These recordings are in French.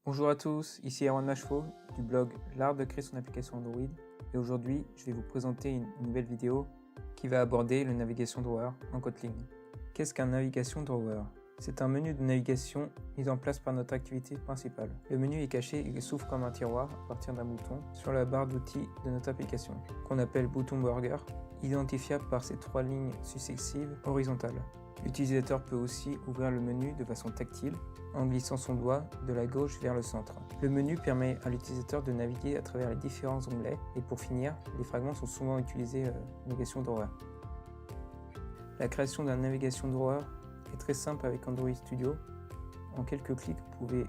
Bonjour à tous, ici Erwan Machefo du blog L'art de créer son application Android et aujourd'hui je vais vous présenter une nouvelle vidéo qui va aborder le Navigation Drawer en Kotlin. Qu'est-ce qu'un Navigation Drawer? C'est un menu de navigation mis en place par notre activité principale. Le menu est caché et s'ouvre comme un tiroir à partir d'un bouton sur la barre d'outils de notre application, qu'on appelle bouton burger, identifiable par ces trois lignes successives horizontales. L'utilisateur peut aussi ouvrir le menu de façon tactile en glissant son doigt de la gauche vers le centre. Le menu permet à l'utilisateur de naviguer à travers les différents onglets et pour finir, les fragments sont souvent utilisés Navigation Drawer. La création d'un Navigation Drawer est très simple avec Android Studio. En quelques clics, vous pouvez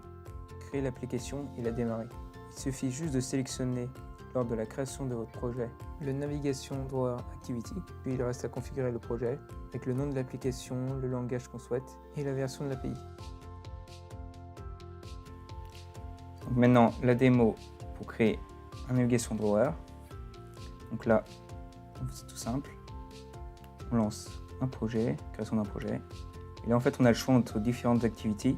créer l'application et la démarrer. Il suffit juste de sélectionner lors de la création de votre projet le Navigation Drawer Activity, puis il reste à configurer le projet avec le nom de l'application, le langage qu'on souhaite et la version de l'API. Maintenant, la démo pour créer un Navigation Drawer. Donc là, c'est tout simple. On lance un projet, création d'un projet. Et là, en fait, on a le choix entre différentes activités.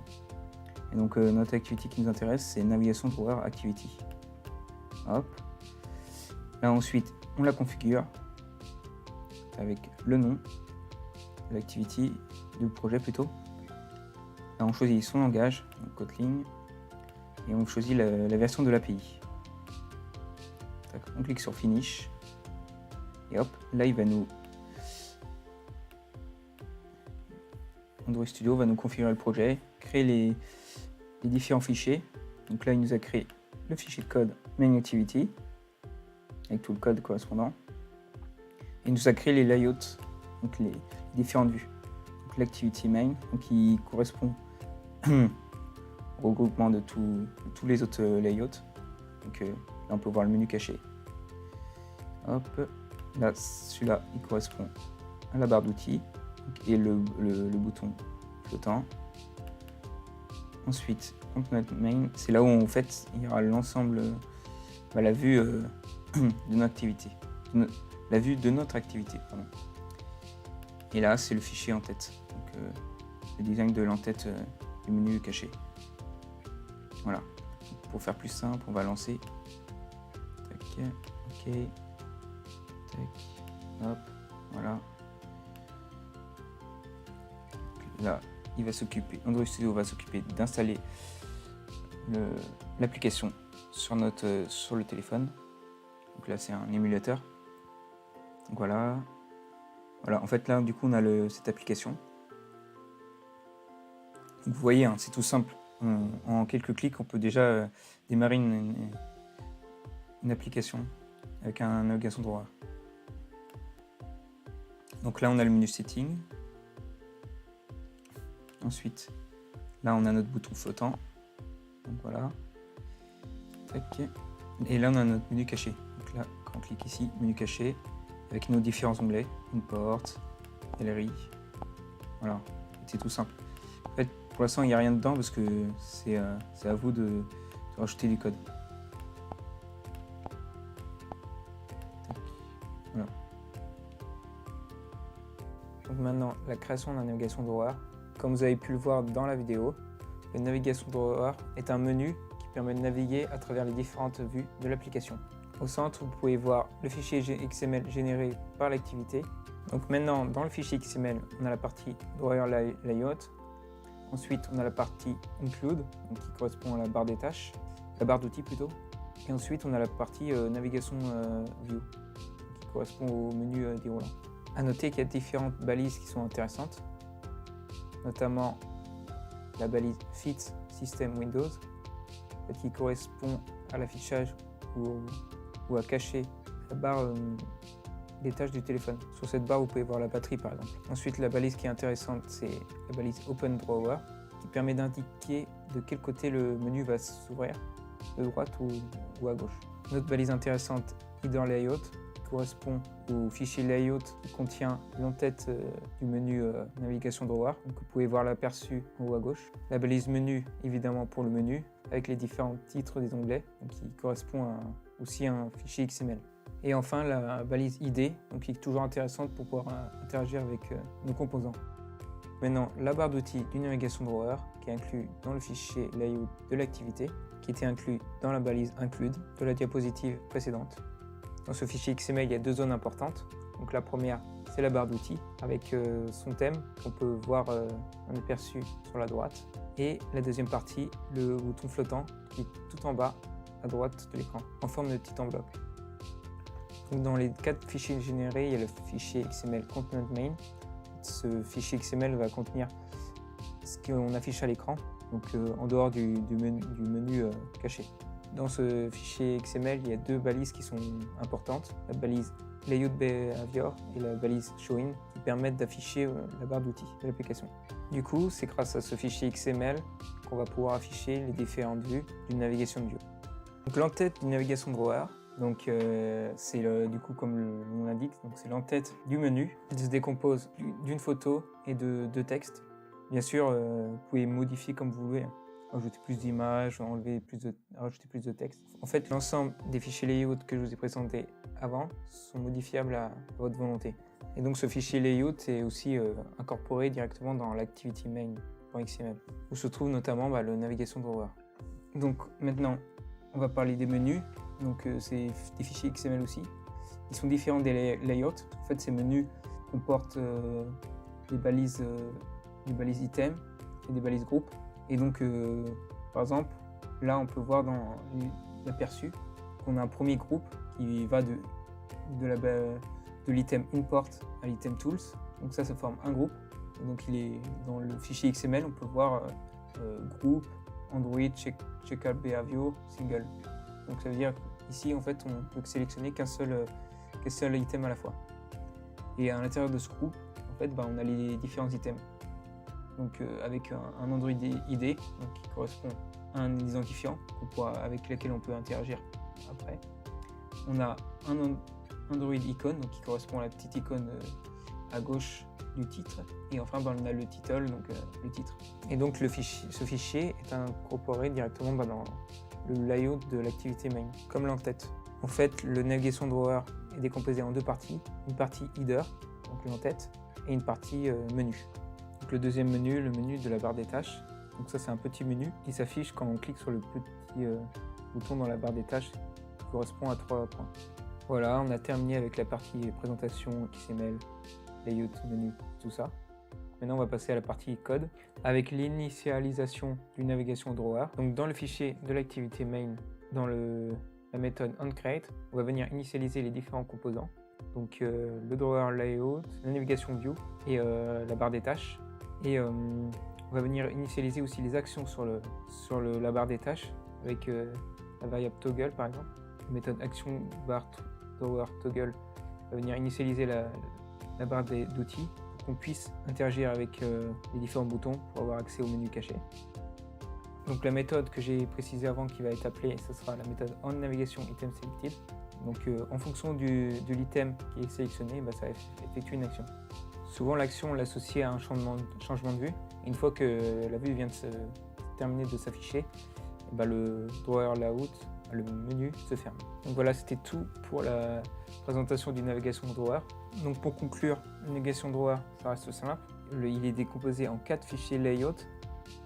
Et donc, notre activité qui nous intéresse, c'est Navigation Drawer Activity. Hop. Là, ensuite, on la configure avec le nom de l'activity, du projet plutôt. Là, on choisit son langage, donc Kotlin, et on choisit la version de l'API. On clique sur Finish, et hop, là, il va nous... Android Studio va nous configurer le projet, créer les différents fichiers. Donc là, il nous a créé le fichier de code main activity, avec tout le code correspondant. Il nous a créé les layouts, donc les différentes vues. Donc l'activity main, donc qui correspond au regroupement de tous les autres layouts. Donc là, on peut voir le menu caché. Hop, là, celui-là, il correspond à la barre d'outils et le bouton flottant. Ensuite, Component Main, c'est là où en fait il y aura l'ensemble, la vue de notre activité, la vue de notre activité, pardon. Et là, c'est le fichier en tête, donc le design de l'entête du menu caché. Voilà. Donc, pour faire plus simple, on va lancer. Tac, ok, tac, hop, voilà. Là, il va s'occuper, Android Studio va s'occuper d'installer l'application sur le téléphone. Donc là, c'est un émulateur. Donc voilà. Voilà, en fait là, du coup, on a cette application. Donc, vous voyez, hein, c'est tout simple. En quelques clics, on peut déjà démarrer une application avec un Navigation Drawer. Donc là, on a le menu Setting. Ensuite, là, on a notre bouton flottant. Donc voilà. Tac. Et là, on a notre menu caché. Donc là, quand on clique ici, menu caché, avec nos différents onglets, Import, LRI. Voilà, c'est tout simple. En fait, pour l'instant, il n'y a rien dedans parce que c'est à vous de rajouter du code. Tac. Voilà. Donc maintenant, la création d'un Navigation Drawer. Comme vous avez pu le voir dans la vidéo, le Navigation Drawer est un menu qui permet de naviguer à travers les différentes vues de l'application. Au centre, vous pouvez voir le fichier XML généré par l'activité. Donc maintenant, dans le fichier XML, on a la partie Drawer Layout. Ensuite, on a la partie Include, donc qui correspond à la barre des tâches, la barre d'outils plutôt. Et ensuite, on a la partie Navigation View, qui correspond au menu déroulant. À noter qu'il y a différentes balises qui sont intéressantes, notamment la balise Fit System Windows, qui correspond à l'affichage ou à cacher la barre des tâches du téléphone. Sur cette barre, vous pouvez voir la batterie par exemple. Ensuite, la balise qui est intéressante, c'est la balise Open Drawer, qui permet d'indiquer de quel côté le menu va s'ouvrir, de droite ou à gauche. Une autre balise intéressante, Header Layout, correspond au fichier layout qui contient l'entête du menu Navigation Drawer. Donc vous pouvez voir l'aperçu en haut à gauche. La balise menu, évidemment pour le menu, avec les différents titres des onglets, donc qui correspond aussi à un fichier XML. Et enfin la balise ID, donc qui est toujours intéressante pour pouvoir interagir avec nos composants. Maintenant, la barre d'outils du navigation drawer qui est inclus dans le fichier layout de l'activité, qui était inclus dans la balise include de la diapositive précédente. Dans ce fichier XML, il y a deux zones importantes. Donc la première, c'est la barre d'outils avec son thème qu'on peut voir en aperçu sur la droite. Et la deuxième partie, le bouton flottant qui est tout en bas à droite de l'écran, en forme de petite enveloppe. Donc dans les quatre fichiers générés, il y a le fichier XML Content Main. Ce fichier XML va contenir ce qu'on affiche à l'écran, donc en dehors du menu caché. Dans ce fichier XML, il y a deux balises qui sont importantes, la balise Layout Behavior et la balise Showing, qui permettent d'afficher la barre d'outils de l'application. Du coup, c'est grâce à ce fichier XML qu'on va pouvoir afficher les différentes vues d'une navigation de view. Donc l'entête du navigation drawer, donc c'est du coup comme le nom l'indique, donc c'est l'entête du menu. Il se décompose d'une photo et de deux textes. Bien sûr, vous pouvez modifier comme vous voulez, ajouter plus d'images, rajouter plus de texte. En fait, l'ensemble des fichiers layout que je vous ai présentés avant sont modifiables à votre volonté. Et donc ce fichier layout est aussi incorporé directement dans l'activity main.xml, où se trouve notamment le navigation drawer. Donc maintenant, on va parler des menus. Donc c'est des fichiers XML aussi. Ils sont différents des layouts. En fait, ces menus comportent des balises items et des balises groupes. Et donc, par exemple, là, on peut voir dans l'aperçu qu'on a un premier groupe qui va de l'item import à l'item tools. Donc ça forme un groupe. Et donc il est dans le fichier XML, on peut voir groupe, Android, checkout behavior, single. Donc ça veut dire qu'ici, en fait, on peut sélectionner qu'un seul item à la fois. Et à l'intérieur de ce groupe, en fait, on a les différents items. Donc avec un Android ID, donc, qui correspond à un identifiant avec lequel on peut interagir après. On a un Android icon, donc qui correspond à la petite icône à gauche du titre. Et enfin, on a le title, donc le titre. Et donc ce fichier est incorporé directement dans le layout de l'activité main, comme l'entête. En fait, le navigation drawer est décomposé en deux parties. Une partie header, donc l'entête, et une partie menu. Donc le deuxième menu, le menu de la barre des tâches. Donc ça, c'est un petit menu qui s'affiche quand on clique sur le petit bouton dans la barre des tâches qui correspond à 3 points. Voilà, on a terminé avec la partie présentation, XML, layout, menu, tout ça. Maintenant, on va passer à la partie code avec l'initialisation du navigation drawer. Donc dans le fichier de l'activité main, dans la méthode onCreate, on va venir initialiser les différents composants. Donc le drawer layout, la navigation view et la barre des tâches. Et on va venir initialiser aussi les actions sur la barre des tâches avec la variable toggle par exemple. La méthode action bar drawer toggle va venir initialiser la barre d'outils pour qu'on puisse interagir avec les différents boutons pour avoir accès au menu caché. Donc la méthode que j'ai précisée avant qui va être appelée, ce sera la méthode onNavigationItemSelected. Donc en fonction de l'item qui est sélectionné, ça effectue une action. Souvent l'action on l'associe à un changement de vue. Et une fois que la vue vient de se terminer de s'afficher, le drawer layout, le menu se ferme. Donc voilà, c'était tout pour la présentation du navigation drawer. Donc pour conclure, la navigation drawer, ça reste simple. Il est décomposé en 4 fichiers layout.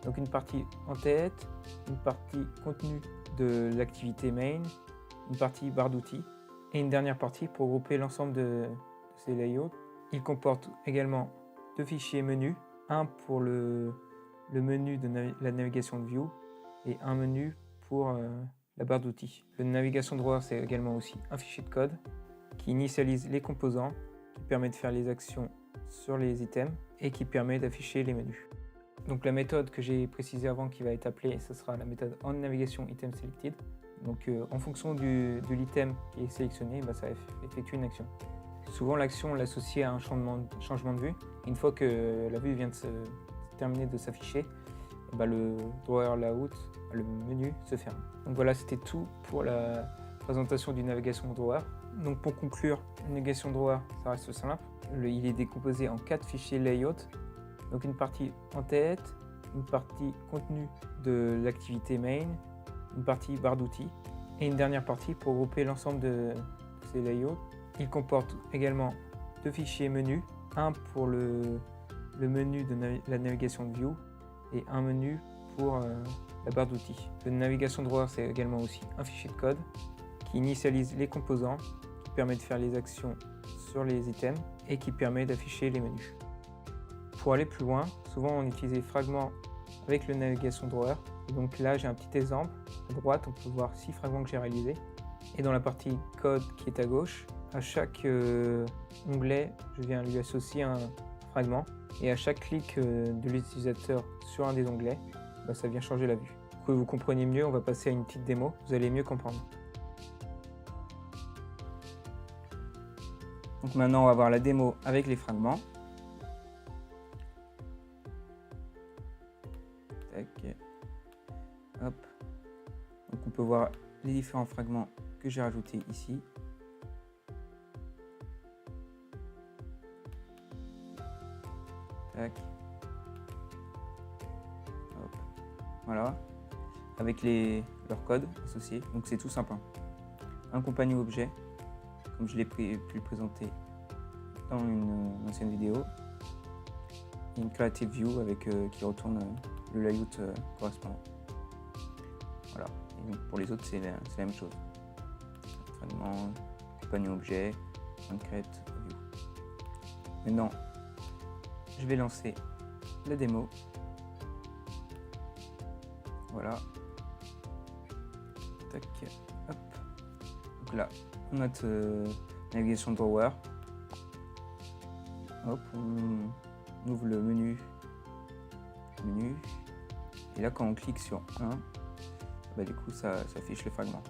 Donc une partie en-tête, une partie contenu de l'activité main, une partie barre d'outils et une dernière partie pour grouper l'ensemble de ces layouts. Il comporte également 2 fichiers menus, un pour le menu de la navigation de view et un menu pour la barre d'outils. Le navigation drawer, c'est également aussi un fichier de code qui initialise les composants, qui permet de faire les actions sur les items et qui permet d'afficher les menus. Donc la méthode que j'ai précisée avant qui va être appelée, ce sera la méthode onNavigationItemSelected. Donc en fonction de l'item qui est sélectionné, ça effectue une action. Souvent l'action on l'associe à un changement de vue. Une fois que la vue vient de se terminer de s'afficher, le drawer layout, le menu se ferme. Donc voilà, c'était tout pour la présentation du navigation drawer. Donc pour conclure, la navigation drawer, ça reste simple. Il est décomposé en 4 fichiers layout. Donc une partie en-tête, une partie contenu de l'activité main, une partie barre d'outils et une dernière partie pour grouper l'ensemble de ces layouts. Il comporte également 2 fichiers menus, un pour le le menu de la navigation de View et un menu pour la barre d'outils. Le navigation drawer, c'est également aussi un fichier de code qui initialise les composants, qui permet de faire les actions sur les items et qui permet d'afficher les menus. Pour aller plus loin, souvent on utilise les fragments avec le navigation drawer. Et donc là, j'ai un petit exemple. À droite, on peut voir 6 fragments que j'ai réalisés. Et dans la partie code qui est à gauche, à chaque onglet, je viens lui associer un fragment. Et à chaque clic de l'utilisateur sur un des onglets, ça vient changer la vue. Pour que vous compreniez mieux, on va passer à une petite démo. Vous allez mieux comprendre. Donc maintenant, on va voir la démo avec les fragments. Tac. Hop. Donc on peut voir les différents fragments que j'ai rajoutés ici. Tac. Hop. Voilà. Avec leurs codes associés. Donc c'est tout simple. Un compagnon objet, comme je l'ai pu le présenter dans une ancienne vidéo. Et une creative view avec qui retourne le layout correspondant. Voilà. Et donc pour les autres, c'est la même chose. Fragment, compagnon objet, create view. Maintenant, je vais lancer la démo. Voilà. Tac. Hop. Donc là, on a notre navigation drawer. Hop, on ouvre le menu. Et là, quand on clique sur un, du coup, ça affiche le fragment.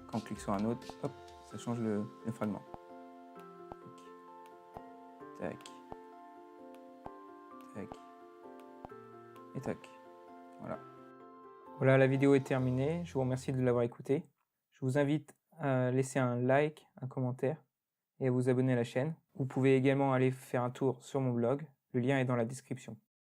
Quand on clique sur un autre, hop, ça change le fragment. Tac. Tac. Et tac. Voilà. Voilà, la vidéo est terminée. Je vous remercie de l'avoir écoutée. Je vous invite à laisser un like, un commentaire et à vous abonner à la chaîne. Vous pouvez également aller faire un tour sur mon blog. Le lien est dans la description.